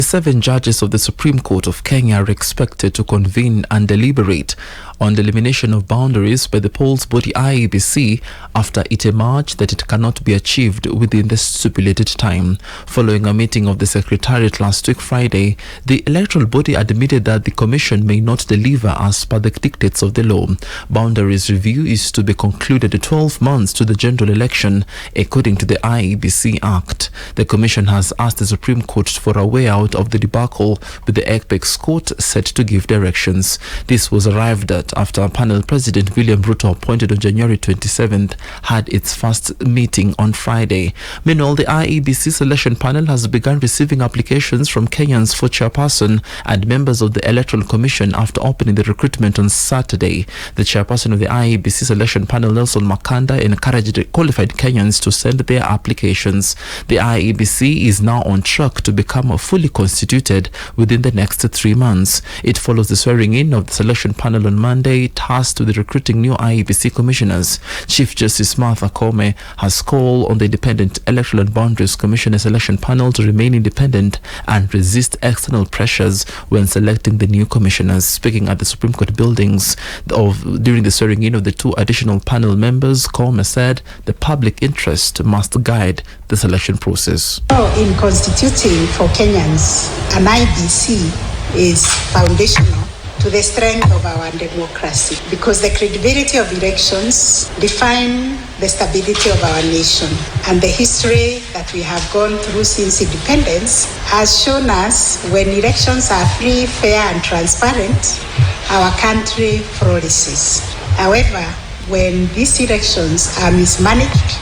7 judges of the Supreme Court of Kenya are expected to convene and deliberate on the elimination of boundaries by the polls body IEBC after it emerged that it cannot be achieved within the stipulated time. Following a meeting of the Secretariat last week Friday, the electoral body admitted that the Commission may not deliver as per the dictates of the law. Boundaries review is to be concluded 12 months to the general election, according to the IEBC Act. The Commission has asked the Supreme Court for a way out of the debacle, with the Apex Court set to give directions. This was arrived at after panel President William Ruto, appointed on January 27th, had its first meeting on Friday. Meanwhile, the IEBC selection panel has begun receiving applications from Kenyans for chairperson and members of the Electoral Commission after opening the recruitment on Saturday. The chairperson of the IEBC selection panel, Nelson Makanda, encouraged qualified Kenyans to send their applications. The IEBC is now on track to become fully constituted within the next 3 months. It follows the swearing in of the selection panel on Monday, tasked with recruiting new IEBC commissioners. Chief Justice Martha Koome has called on the Independent Electoral and Boundaries Commissioner selection panel to remain independent and resist external pressures when selecting the new commissioners. Speaking at the Supreme Court buildings during the swearing in of the 2 additional panel members, Koome said the public interest must guide the selection process. In constituting for Kenyans, an IEBC is foundational to the strength of our democracy, because the credibility of elections define the stability of our nation, and the history that we have gone through since independence has shown us when elections are free, fair and transparent, our country flourishes. However, when these elections are mismanaged,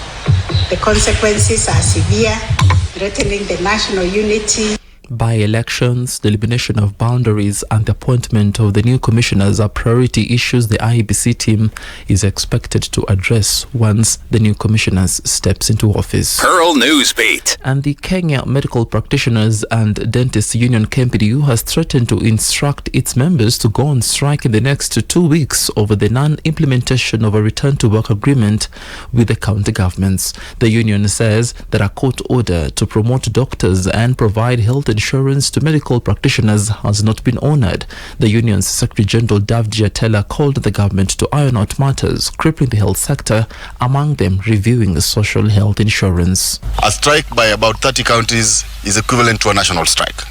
the consequences are severe, threatening the national unity. By-elections, the elimination of boundaries and the appointment of the new commissioners are priority issues the IEBC team is expected to address once the new commissioners steps into office. Pearl Newsbeat. And the Kenya Medical Practitioners and Dentists Union KMPDU has threatened to instruct its members to go on strike in the next 2 weeks over the non-implementation of a return-to-work agreement with the county governments. The union says that a court order to promote doctors and provide health insurance to medical practitioners has not been honored. The union's Secretary General Dav Giatella called the government to iron out matters crippling the health sector, among them reviewing the social health insurance. A strike by about 30 counties is equivalent to a national strike.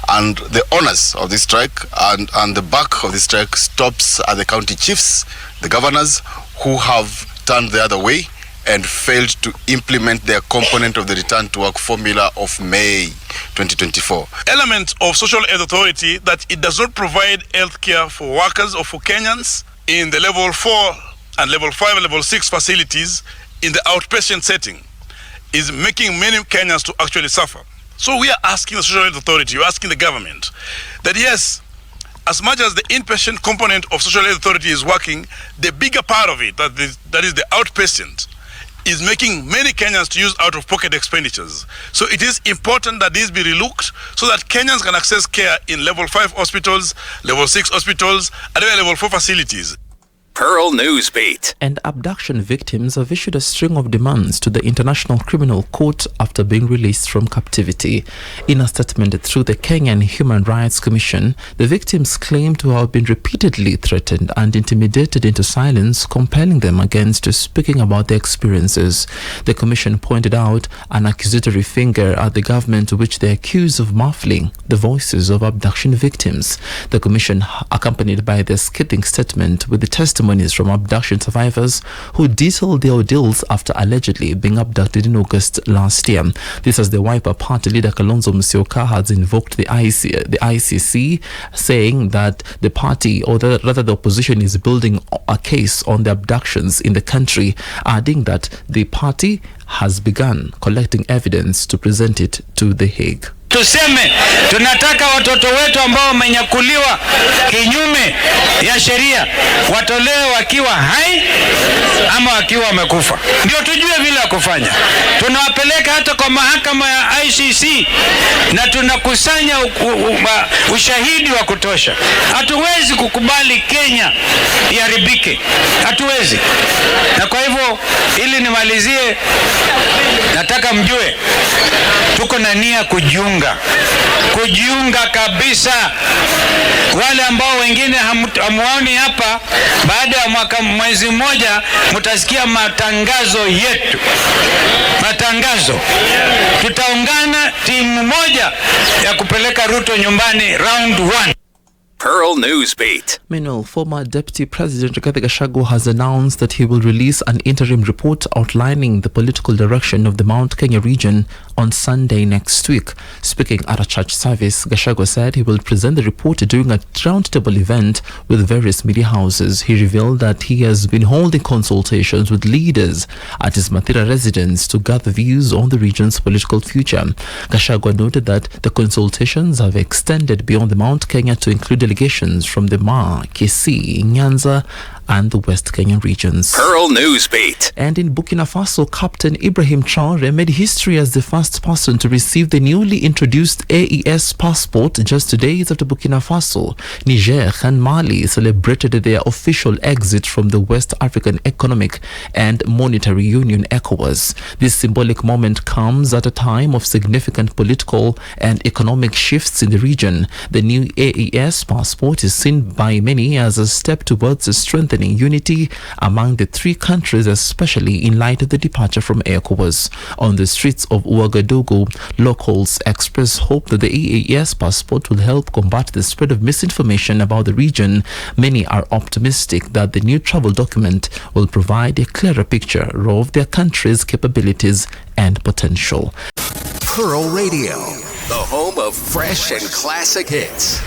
And the owners of this strike and the back of the strike stops at the county chiefs, the governors, who have turned the other way and failed to implement their component of the return to work formula of May 2024. Element of social health authority that it does not provide health care for workers or for Kenyans in the level 4 and level 5 and level 6 facilities in the outpatient setting is making many Kenyans to actually suffer. So we are asking the social health authority, we're asking the government that yes, as much as the inpatient component of social health authority is working, the bigger part of it, that is the outpatient, is making many Kenyans to use out-of-pocket expenditures. So it is important that these be relooked so that Kenyans can access care in level 5 hospitals, level 6 hospitals, and even level 4 facilities. Pearl Newsbeat. And abduction victims have issued a string of demands to the International Criminal Court after being released from captivity. In a statement through the Kenyan Human Rights Commission, the victims claim to have been repeatedly threatened and intimidated into silence, compelling them against speaking about their experiences. The commission pointed out an accusatory finger at the government, which they accuse of muffling the voices of abduction victims. The commission, accompanied by their scathing statement with the testimonies from abduction survivors who detailed their ordeals after allegedly being abducted in August last year. This as the Wiper Party leader Kalonzo Musyoka has invoked the ICC, saying that the party, or rather the opposition, is building a case on the abductions in the country, adding that the party has begun collecting evidence to present it to The Hague. Tuseme tunataka watoto wetu ambao wamenyakuliwa kinyume ya sheria watolewe wakiwa hai ama wakiwa wamekufa, ndio tujue vile ya kufanya. Tunawapeleka hata kwa mahakama ya ICC na tunakusanya ushahidi wa kutosha. Hatuwezi kukubali Kenya iharibike, hatuwezi. Na kwa hivyo ili nimalizie, nataka mjue tuko na nia kujiunga kujiunga kabisa. Wale ambao wengine hamuoni hapa, baada ya mwezi mmoja mtasikia matangazo yetu. Matangazo. Tutaungana timu moja ya kupeleka Ruto nyumbani round 1. Pearl News Beat. Meanwhile, former Deputy President Gachagua has announced that he will release an interim report outlining the political direction of the Mount Kenya region on Sunday next week. Speaking at a church service, Gachagua said he will present the report during a roundtable event with various media houses. He revealed that he has been holding consultations with leaders at his Mathira residence to gather views on the region's political future. Gachagua noted that the consultations have extended beyond the Mount Kenya to include delegations from the Ma, Kisii, Nyanza and the West Kenyan regions. Pearl News Beat. And in Burkina Faso, Captain Ibrahim Traore made history as the first person to receive the newly introduced AES passport just 2 days after Burkina Faso, Niger and Mali celebrated their official exit from the West African Economic and Monetary Union ECOWAS. This symbolic moment comes at a time of significant political and economic shifts in the region. The new AES passport is seen by many as a step towards strengthening unity among the three countries, especially in light of the departure from ECOWAS. On the streets of Ouagadougou, locals express hope that the AES passport will help combat the spread of misinformation about the region. Many are optimistic that the new travel document will provide a clearer picture of their country's capabilities and potential. Pearl Radio, the home of fresh and classic hits.